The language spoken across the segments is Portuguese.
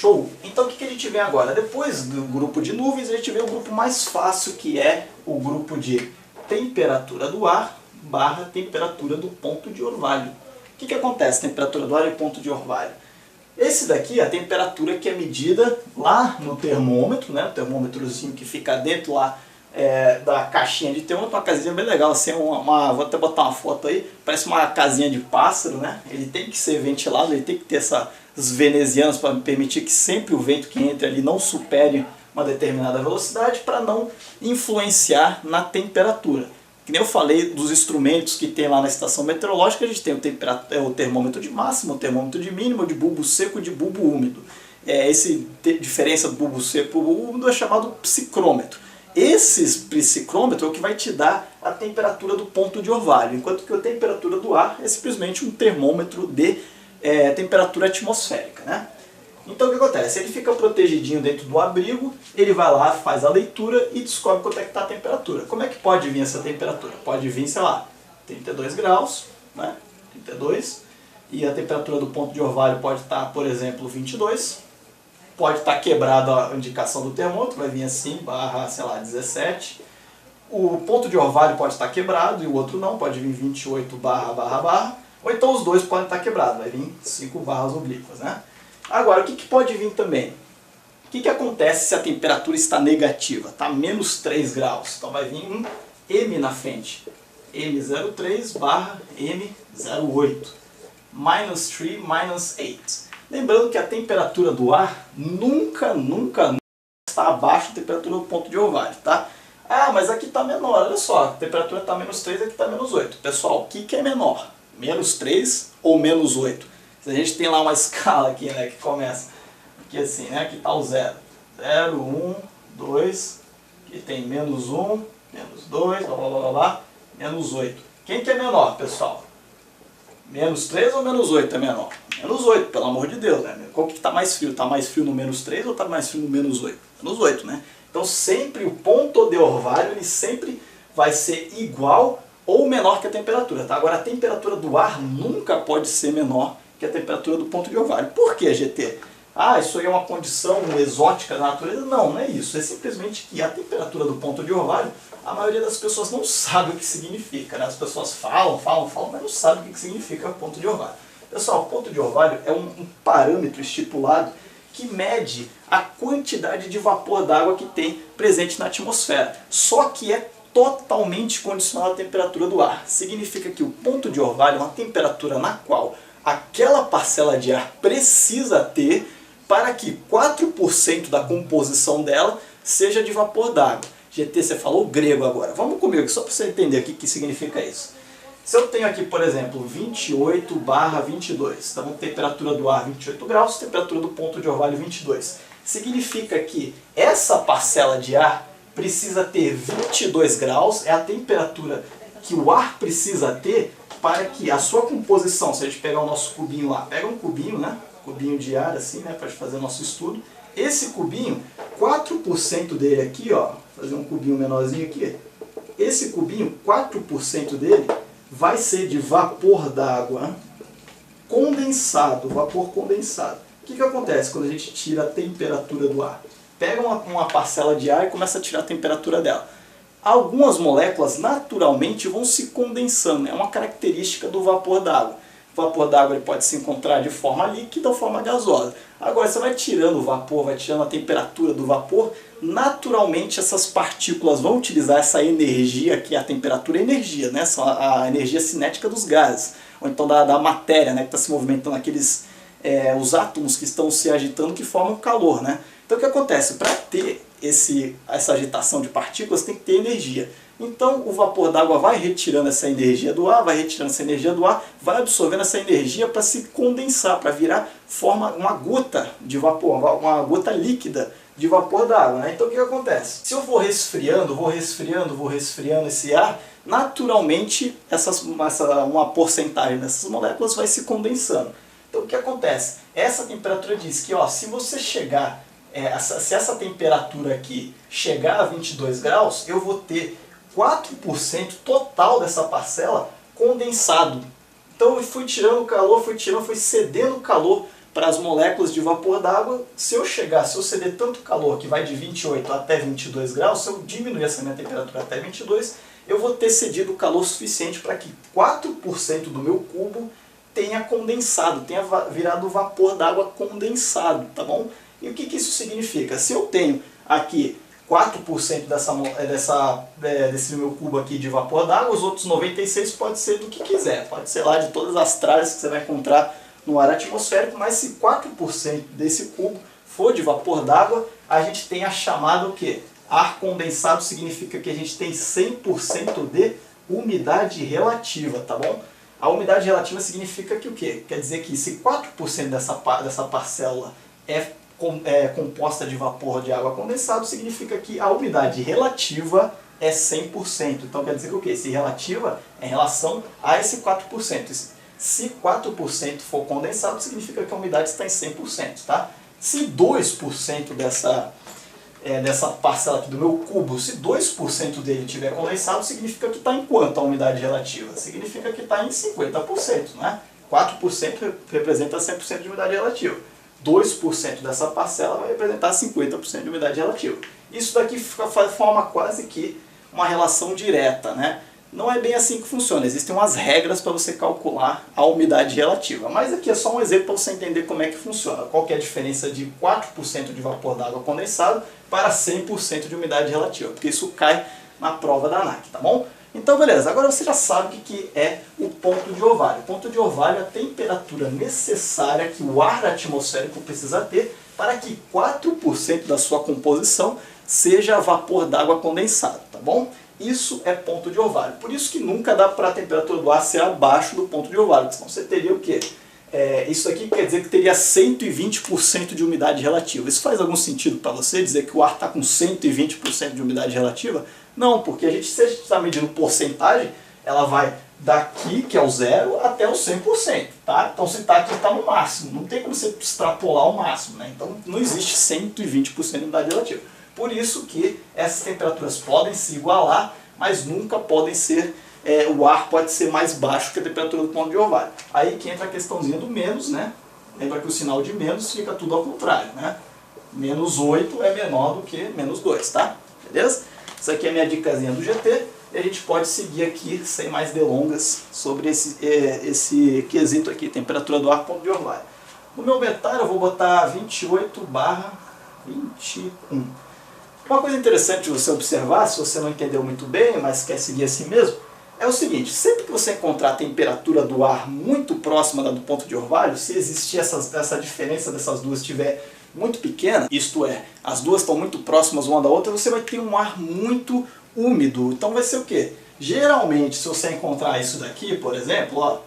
Show! Então o que a gente vê agora? Depois do grupo de nuvens, a gente vê o grupo mais fácil, que é o grupo de temperatura do ar barra temperatura do ponto de orvalho. O que acontece, temperatura do ar e ponto de orvalho? Esse daqui é a temperatura que é medida lá no termômetro, né? O termômetrozinho que fica dentro lá da caixinha de termômetro, uma casinha bem legal, assim, vou até botar uma foto aí, parece uma casinha de pássaro, né? Ele tem que ser ventilado, ele tem que ter essas venezianas para permitir que sempre o vento que entre ali não supere uma determinada velocidade para não influenciar na temperatura. Que nem eu falei dos instrumentos que tem lá na estação meteorológica, a gente tem o termômetro de máximo, o termômetro de mínimo, de bulbo seco e de bulbo úmido. Essa diferença do bulbo seco e bulbo úmido é chamado psicrômetro. Esse psicrômetro é o que vai te dar a temperatura do ponto de orvalho, enquanto que a temperatura do ar é simplesmente um termômetro de temperatura atmosférica, né? Então o que acontece? Ele fica protegidinho dentro do abrigo, ele vai lá, faz a leitura e descobre quanto é que está a temperatura. Como é que pode vir essa temperatura? Pode vir, sei lá, 32 graus, né? 32, e a temperatura do ponto de orvalho pode estar, por exemplo, 22. Pode estar quebrada a indicação do termômetro, vai vir assim, barra, sei lá, 17. O ponto de orvalho pode estar quebrado e o outro não, pode vir 28 barra, barra, barra. Ou então os dois podem estar quebrados, vai vir 5 barras oblíquas, né? Agora, o que pode vir também? O que acontece se a temperatura está negativa? Está menos 3 graus. Então vai vir um M na frente. M03 barra M08. Minus 3, minus 8. Lembrando que a temperatura do ar nunca está abaixo da temperatura do ponto de orvalho, tá? Ah, mas aqui está menor, olha só, a temperatura está menos 3, aqui está menos 8. Pessoal, o que é menor? Menos 3 ou menos 8? Se a gente tem lá uma escala aqui, né, que começa aqui assim, né, aqui está o 0. 0, 1, 2, aqui tem menos 1, menos 2, blá blá blá blá, menos 8. Quem que é menor, pessoal? Menos 3 ou menos 8 é menor? Menos 8, pelo amor de Deus, né? Qual que está mais frio? Está mais frio no menos 3 ou está mais frio no menos 8? Menos 8, né? Então sempre o ponto de orvalho, ele sempre vai ser igual ou menor que a temperatura, tá? Agora a temperatura do ar nunca pode ser menor que a temperatura do ponto de orvalho. Por que, GT? Ah, isso aí é uma condição exótica da natureza? Não, não é isso. É simplesmente que a temperatura do ponto de orvalho, a maioria das pessoas não sabe o que significa, né? As pessoas falam, mas não sabem o que significa ponto de orvalho. Pessoal, ponto de orvalho é um parâmetro estipulado que mede a quantidade de vapor d'água que tem presente na atmosfera. Só que é totalmente condicional à temperatura do ar. Significa que o ponto de orvalho é uma temperatura na qual aquela parcela de ar precisa ter para que 4% da composição dela seja de vapor d'água. GT, você falou grego agora. Vamos comigo, só para você entender o que significa isso. Se eu tenho aqui, por exemplo, 28 barra 22, então temperatura do ar 28 graus, temperatura do ponto de orvalho 22. Significa que essa parcela de ar precisa ter 22 graus, é a temperatura que o ar precisa ter para que a sua composição, se a gente pegar o nosso cubinho lá, pega um cubinho, né? Cubinho de ar assim, né? Para fazer o nosso estudo. Esse cubinho, 4% dele aqui, ó, fazer um cubinho menorzinho aqui, esse cubinho, 4% dele vai ser de vapor d'água condensado, vapor condensado. O que acontece quando a gente tira a temperatura do ar? Pega uma parcela de ar e começa a tirar a temperatura dela. Algumas moléculas naturalmente vão se condensando, é uma característica do vapor d'água. O vapor d'água pode se encontrar de forma líquida ou forma gasosa. Agora você vai tirando o vapor, vai tirando a temperatura do vapor, naturalmente essas partículas vão utilizar essa energia, que é a temperatura e energia, né? A energia cinética dos gases, ou então da matéria, né, que está se movimentando, os átomos que estão se agitando que formam calor, né? Então o que acontece? Para ter essa agitação de partículas tem que ter energia. Então o vapor d'água vai retirando essa energia do ar, vai absorvendo essa energia para se condensar, para virar uma gota de vapor, uma gota líquida de vapor d'água, né? Então o que acontece? Se eu vou resfriando esse ar, naturalmente uma porcentagem dessas moléculas vai se condensando. Então o que acontece? Essa temperatura diz que, ó, se você chegar, se essa temperatura aqui chegar a 22 graus, eu vou ter 4% total dessa parcela condensado. Então eu fui tirando o calor, fui cedendo o calor para as moléculas de vapor d'água, se eu ceder tanto calor que vai de 28 até 22 graus, se eu diminuir essa minha temperatura até 22, eu vou ter cedido calor suficiente para que 4% do meu cubo tenha condensado, tenha virado vapor d'água condensado, tá bom? E o que isso significa? Se eu tenho aqui 4% desse meu cubo aqui de vapor d'água, os outros 96% pode ser do que quiser, pode ser lá de todas as tralhas que você vai encontrar no ar atmosférico, mas se 4% desse cubo for de vapor d'água, a gente tem a chamada o quê? Ar condensado significa que a gente tem 100% de umidade relativa, tá bom? A umidade relativa significa que o quê? Quer dizer que se 4% dessa parcela é composta de vapor de água condensado, significa que a umidade relativa é 100%. Então quer dizer que o quê? Se relativa é em relação a esse 4%. Se 4% for condensado, significa que a umidade está em 100%. Tá? Se 2% dessa parcela aqui do meu cubo, se 2% dele tiver condensado, significa que está em quanto a umidade relativa? Significa que está em 50%. Né? 4% representa 100% de umidade relativa. 2% dessa parcela vai representar 50% de umidade relativa. Isso daqui forma quase que uma relação direta, né? Não é bem assim que funciona, existem umas regras para você calcular a umidade relativa. Mas aqui é só um exemplo para você entender como é que funciona. Qual que é a diferença de 4% de vapor d'água condensado para 100% de umidade relativa, porque isso cai na prova da ANAC, tá bom? Então beleza, agora você já sabe o que é o ponto de orvalho. O ponto de orvalho é a temperatura necessária que o ar atmosférico precisa ter para que 4% da sua composição seja vapor d'água condensado, tá bom? Isso é ponto de orvalho. Por isso que nunca dá para a temperatura do ar ser abaixo do ponto de orvalho, senão você teria o quê? Isso aqui quer dizer que teria 120% de umidade relativa. Isso faz algum sentido para você dizer que o ar está com 120% de umidade relativa? Não, porque se a gente está medindo porcentagem, ela vai daqui, que é o 0, até o 100%. Tá? Então se está aqui, está no máximo. Não tem como você extrapolar o máximo. Né? Então não existe 120% de umidade relativa. Por isso que essas temperaturas podem se igualar, mas nunca podem ser... o ar pode ser mais baixo que a temperatura do ponto de orvalho. Aí que entra a questãozinha do menos, né? Lembra que o sinal de menos fica tudo ao contrário, né? Menos 8 é menor do que menos 2, tá? Beleza? Isso aqui é a minha dicasinha do GT. E a gente pode seguir aqui, sem mais delongas, sobre esse quesito aqui, temperatura do ar, ponto de orvalho. No meu metal eu vou botar 28/21. Uma coisa interessante de você observar, se você não entendeu muito bem, mas quer seguir assim mesmo, é o seguinte: sempre que você encontrar a temperatura do ar muito próxima da do ponto de orvalho, se existir essa diferença dessas duas estiver muito pequena, isto é, as duas estão muito próximas uma da outra, você vai ter um ar muito úmido. Então vai ser o quê? Geralmente, se você encontrar isso daqui, por exemplo, ó,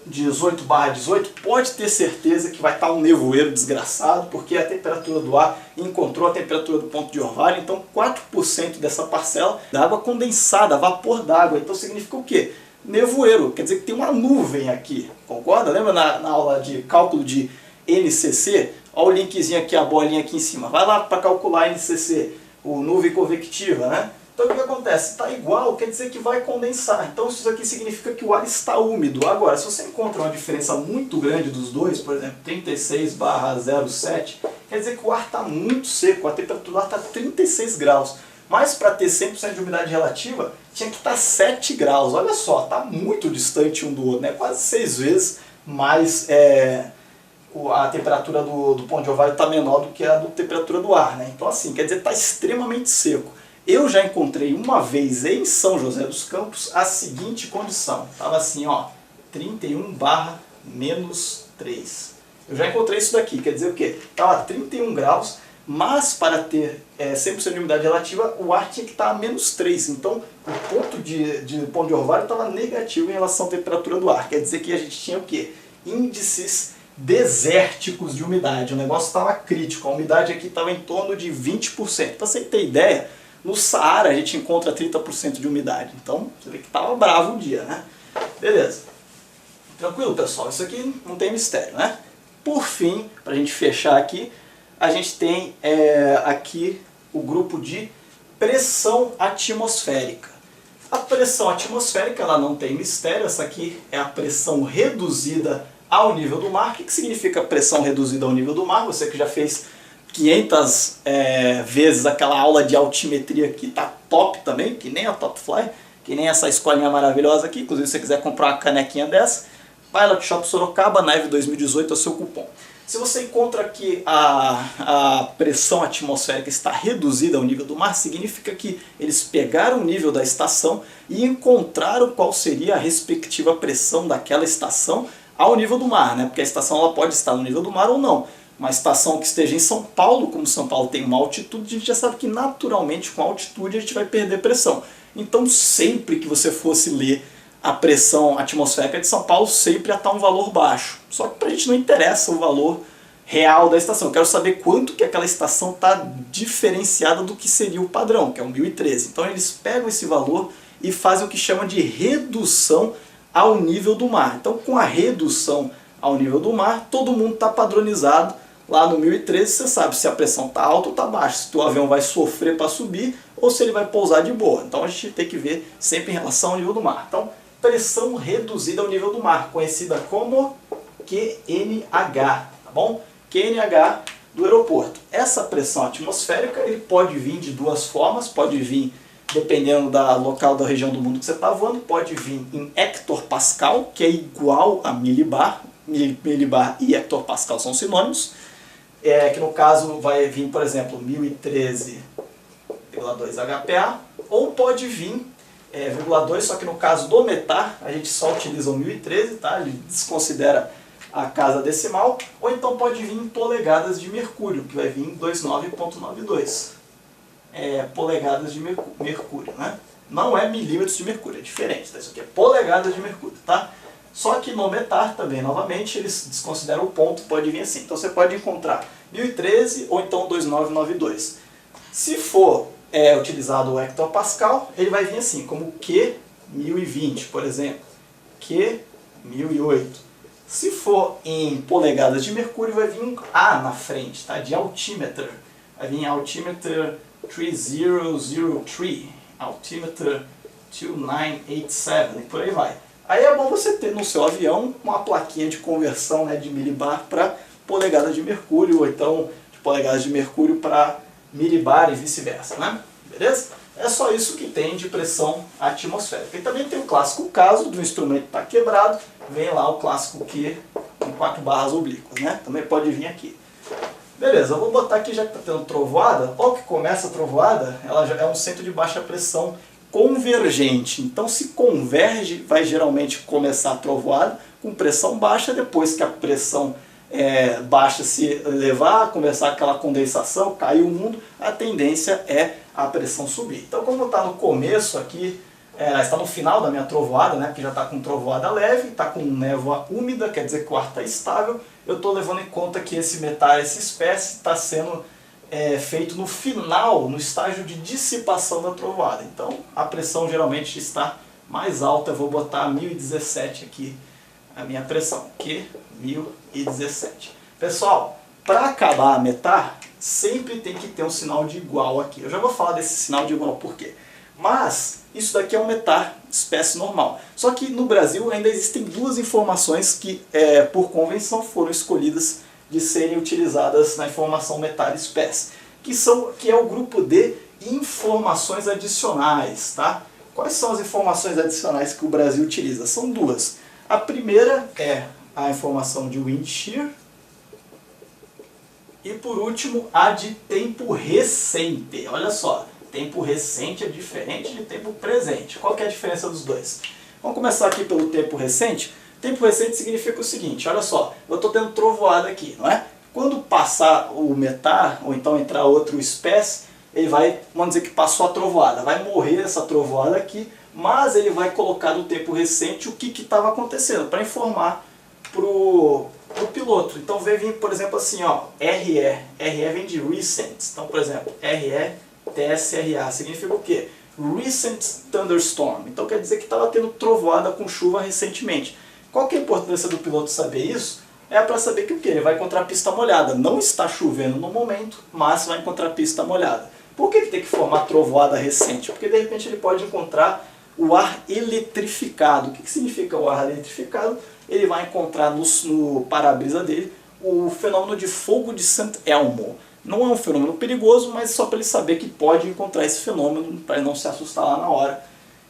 18/18, pode ter certeza que vai estar um nevoeiro desgraçado, porque a temperatura do ar encontrou a temperatura do ponto de orvalho, então 4% dessa parcela da água condensada, vapor d'água. Então significa o quê? Nevoeiro, quer dizer que tem uma nuvem aqui, concorda? Lembra na aula de cálculo de NCC? Olha o linkzinho aqui, a bolinha aqui em cima. Vai lá para calcular NCC, o nuvem convectiva, né? Então o que acontece? Está igual, quer dizer que vai condensar. Então isso aqui significa que o ar está úmido. Agora, se você encontra uma diferença muito grande dos dois, por exemplo, 36/07, quer dizer que o ar está muito seco, a temperatura do ar está 36 graus. Mas para ter 100% de umidade relativa, tinha que estar 7 graus. Olha só, está muito distante um do outro, né? Quase 6 vezes mais... a temperatura do ponto de orvalho está menor do que a temperatura do ar, né? Então assim, quer dizer, está extremamente seco. Eu já encontrei uma vez em São José dos Campos a seguinte condição. Estava assim, ó, 31/-3. Eu já encontrei isso daqui, quer dizer o quê? Estava 31 graus, mas para ter 100% de umidade relativa, o ar tinha que estar a -3. Então o ponto de orvalho estava negativo em relação à temperatura do ar. Quer dizer que a gente tinha o quê? Índices desérticos de umidade. O negócio estava crítico, a umidade aqui estava em torno de 20%. Para você ter ideia, no Saara a gente encontra 30% de umidade. Então você vê que estava bravo o dia, né? Beleza. Tranquilo, pessoal? Isso aqui não tem mistério, né? Por fim, para a gente fechar aqui, a gente tem aqui o grupo de pressão atmosférica. A pressão atmosférica ela não tem mistério, essa aqui é a pressão reduzida ao nível do mar. O que significa pressão reduzida ao nível do mar? Você que já fez 500 vezes aquela aula de altimetria que tá top também, que nem a Top Fly, que nem essa escolinha maravilhosa aqui. Inclusive, se você quiser comprar uma canequinha dessa, Pilot Shop Sorocaba, Neve 2018 é o seu cupom. Se você encontra que a pressão atmosférica está reduzida ao nível do mar, significa que eles pegaram o nível da estação e encontraram qual seria a respectiva pressão daquela estação ao nível do mar, né? Porque a estação ela pode estar no nível do mar ou não. Uma estação que esteja em São Paulo, como São Paulo tem uma altitude, a gente já sabe que naturalmente com a altitude a gente vai perder pressão. Então sempre que você fosse ler a pressão atmosférica de São Paulo, sempre ia estar um valor baixo. Só que para a gente não interessa o valor real da estação. Eu quero saber quanto que aquela estação está diferenciada do que seria o padrão, que é o 1013. Então eles pegam esse valor e fazem o que chamam de redução ao nível do mar. Então com a redução ao nível do mar, todo mundo está padronizado lá no 1013, você sabe se a pressão está alta ou está baixa, se o avião vai sofrer para subir ou se ele vai pousar de boa. Então a gente tem que ver sempre em relação ao nível do mar. Então, pressão reduzida ao nível do mar, conhecida como QNH, tá bom? QNH do aeroporto. Essa pressão atmosférica ele pode vir de duas formas, pode vir, dependendo da local da região do mundo que você está voando, pode vir em hectopascal, que é igual a milibar. Milibar e hectopascal são sinônimos, que no caso vai vir, por exemplo, 1013,2 HPA, ou pode vir 0,2, só que no caso do METAR, a gente só utiliza o 1013, tá? Ele desconsidera a casa decimal, ou então pode vir em polegadas de mercúrio, que vai vir em 29,92 polegadas de mercúrio, né? Não é milímetros de mercúrio, é diferente, tá? Isso aqui é polegadas de mercúrio, tá? Só que no METAR também, novamente, eles desconsideram o ponto, pode vir assim. Então você pode encontrar 1013 ou então 2992. Se for utilizado o hectopascal, ele vai vir assim, como Q1020, por exemplo, Q1008. Se for em polegadas de mercúrio, vai vir um A na frente, tá? De altimeter. Vai vir altimeter 3003, altimeter 2987 e por aí vai. Aí é bom você ter no seu avião uma plaquinha de conversão, né, de milibar para polegadas de mercúrio, ou então de polegadas de mercúrio para milibar e vice-versa, né? Beleza? É só isso que tem de pressão atmosférica. E também tem o clássico caso do instrumento estar quebrado, vem lá o clássico Q em 4 barras oblíquas, né? Também pode vir aqui. Beleza, eu vou botar aqui, já que está tendo trovoada, logo que começa a trovoada, ela já é um centro de baixa pressão convergente. Então se converge, vai geralmente começar a trovoada com pressão baixa, depois que a pressão baixa se elevar, começar aquela condensação, cair o mundo, a tendência é a pressão subir. Então como está no começo aqui, está no final da minha trovoada, né, porque já está com trovoada leve, está com névoa úmida, quer dizer que o ar está estável, eu estou levando em conta que esse METAR, essa espécie, está sendo feito no final, no estágio de dissipação da trovoada. Então a pressão geralmente está mais alta, eu vou botar 1017 aqui, a minha pressão, que 1017. Pessoal, para acabar a METAR, sempre tem que ter um sinal de igual aqui. Eu já vou falar desse sinal de igual por quê. Mas isso daqui é um METAR espécie normal. Só que no Brasil ainda existem duas informações que, por convenção, foram escolhidas de serem utilizadas na informação METAR espécie, que é o grupo de informações adicionais, tá? Quais são as informações adicionais que o Brasil utiliza? São duas. A primeira é a informação de wind shear e por último a de tempo recente. Olha só, tempo recente é diferente de tempo presente. Qual que é a diferença dos dois? Vamos começar aqui pelo tempo recente. Tempo recente significa o seguinte, olha só, eu estou tendo trovoada aqui, não é? Quando passar o METAR, ou então entrar outro espécie, ele vai, vamos dizer que passou a trovoada, vai morrer essa trovoada aqui, mas ele vai colocar no tempo recente o que estava acontecendo, para informar para o piloto. Então vai vir, por exemplo, assim, ó, RE. RE vem de recent. Então, por exemplo, RE-TSRA significa o quê? Recent Thunderstorm. Então quer dizer que estava tendo trovoada com chuva recentemente. Qual que é a importância do piloto saber isso? É para saber que o quê? Ele vai encontrar pista molhada. Não está chovendo no momento, mas vai encontrar pista molhada. Por que tem que formar trovoada recente? Porque de repente ele pode encontrar o ar eletrificado. O que significa o ar eletrificado? ele vai encontrar no para-brisa dele o fenômeno de fogo de St. Elmo. Não é um fenômeno perigoso, mas só para ele saber que pode encontrar esse fenômeno, para ele não se assustar lá na hora.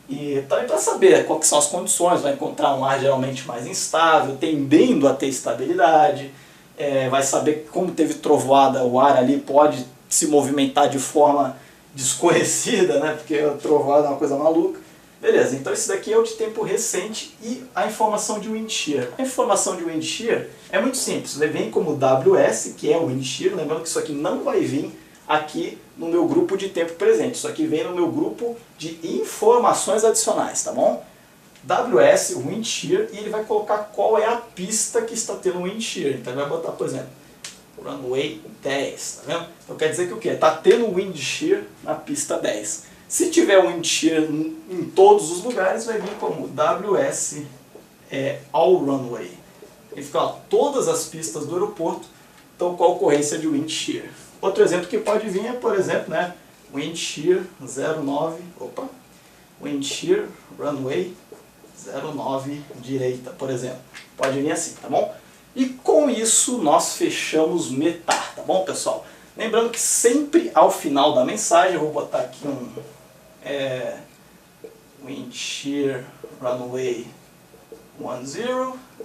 E também para saber quais são as condições, vai encontrar um ar geralmente mais instável, tendendo a ter estabilidade, vai saber como teve trovoada, o ar ali pode se movimentar de forma desconhecida, né? Porque a trovoada é uma coisa maluca. Beleza, então esse daqui é o de tempo recente e a informação de wind shear. A informação de wind shear é muito simples, ele vem como WS, que é o wind shear, lembrando que isso aqui não vai vir aqui no meu grupo de tempo presente, isso aqui vem no meu grupo de informações adicionais, tá bom? WS, o wind shear, e ele vai colocar qual é a pista que está tendo wind shear, então ele vai botar, por exemplo, runway 10, tá vendo? Então quer dizer que o quê? Está tendo wind shear na pista 10. Se tiver wind shear em todos os lugares, vai vir como WS all runway. Ele fica, ó, todas as pistas do aeroporto estão com a ocorrência de wind shear. Outro exemplo que pode vir é, por exemplo, né, wind shear 09, wind shear runway 09 direita, por exemplo. Pode vir assim, tá bom? E com isso nós fechamos METAR, tá bom, pessoal? Lembrando que sempre ao final da mensagem, eu vou botar aqui wind shear runway 10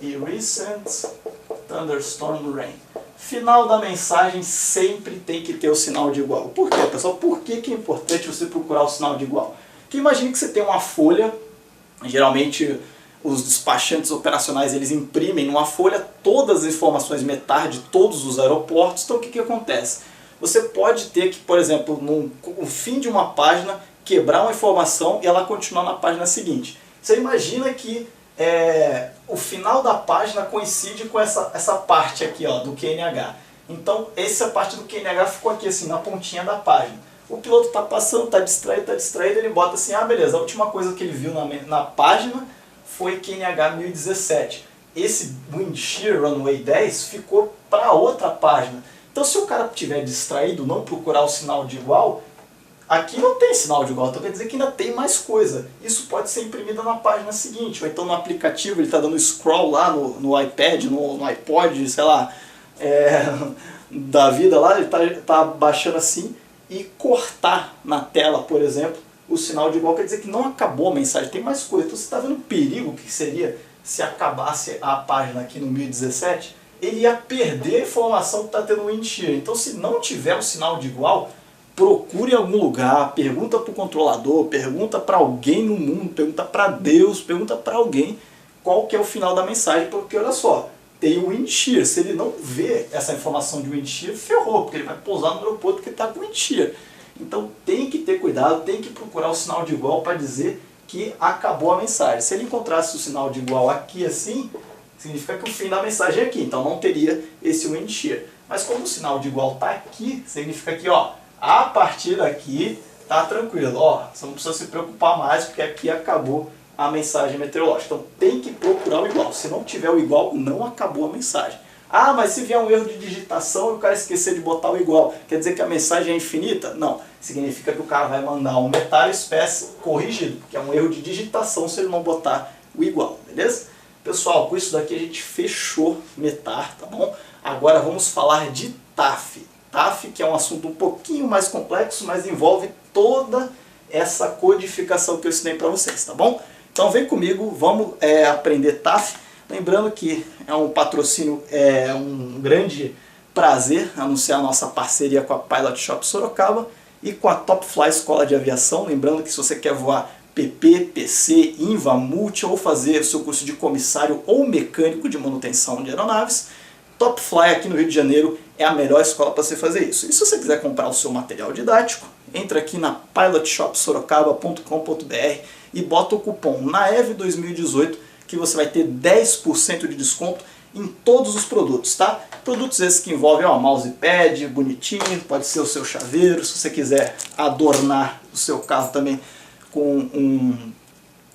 e recent thunderstorm rain. Final da mensagem sempre tem que ter o sinal de igual. Por quê, pessoal? Por que é importante você procurar o sinal de igual? Porque imagine que você tem uma folha, geralmente os despachantes operacionais eles imprimem numa folha todas as informações METAR de todos os aeroportos. Então o que acontece? Você pode ter que, por exemplo, no fim de uma página, quebrar uma informação e ela continuar na página seguinte. Você imagina que o final da página coincide com essa parte aqui, ó, do QNH. Então essa parte do QNH ficou aqui assim, na pontinha da página. O piloto está passando, está distraído, ele bota assim, ah beleza, a última coisa que ele viu na página foi QNH 1017. Esse wind shear runway 10 ficou para outra página. Então se o cara estiver distraído, não procurar o sinal de igual, aqui não tem sinal de igual, então quer dizer que ainda tem mais coisa. Isso pode ser imprimido na página seguinte, ou então no aplicativo ele está dando scroll lá no iPad, no iPod, sei lá, da vida lá, ele tá baixando assim e cortar na tela, por exemplo, o sinal de igual, quer dizer que não acabou a mensagem, tem mais coisa. Então você está vendo o perigo que seria se acabasse a página aqui no 1017, ele ia perder a informação que está tendo wind shear. Então se não tiver o sinal de igual, procure em algum lugar, pergunta para o controlador, pergunta para alguém no mundo, pergunta para Deus, pergunta para alguém qual que é o final da mensagem, porque olha só, tem o wind shear. Se ele não vê essa informação de wind shear, ferrou, porque ele vai pousar no aeroporto que está com wind shear. Então tem que ter cuidado, tem que procurar o sinal de igual para dizer que acabou a mensagem. Se ele encontrasse o sinal de igual aqui assim, significa que o fim da mensagem é aqui, então não teria esse wind shear. Mas como o sinal de igual está aqui, significa que ó, a partir daqui tá tranquilo, ó, você não precisa se preocupar mais porque aqui acabou a mensagem meteorológica. Então tem que procurar o igual, se não tiver o igual não acabou a mensagem. Ah, mas se vier um erro de digitação e o cara esquecer de botar o igual, quer dizer que a mensagem é infinita? Não, significa que o cara vai mandar um METAR SPECS corrigido, porque é um erro de digitação se ele não botar o igual, beleza? Pessoal, com isso daqui a gente fechou METAR, tá bom? Agora vamos falar de TAF. TAF, que é um assunto um pouquinho mais complexo, mas envolve toda essa codificação que eu ensinei para vocês, tá bom? Então vem comigo, vamos aprender TAF. Lembrando que é um patrocínio, é um grande prazer anunciar a nossa parceria com a Pilot Shop Sorocaba e com a Top Fly Escola de Aviação. Lembrando que se você quer voar PP, PC, INVA, Multi ou fazer o seu curso de comissário ou mecânico de manutenção de aeronaves, Top Fly aqui no Rio de Janeiro é a melhor escola para você fazer isso. E se você quiser comprar o seu material didático, entra aqui na pilotshopsorocaba.com.br e bota o cupom NAEV2018 que você vai ter 10% de desconto em todos os produtos, tá? Produtos esses que envolvem ó, mousepad, bonitinho, pode ser o seu chaveiro, se você quiser adornar o seu carro também com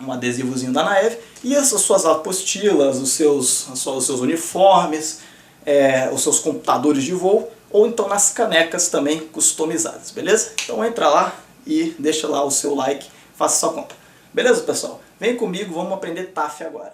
um adesivozinho da Naeve, e essas suas apostilas, os seus uniformes, os seus computadores de voo, ou então nas canecas também customizadas, beleza? Então entra lá e deixa lá o seu like, faça sua compra. Beleza, pessoal? Vem comigo, vamos aprender TAF agora.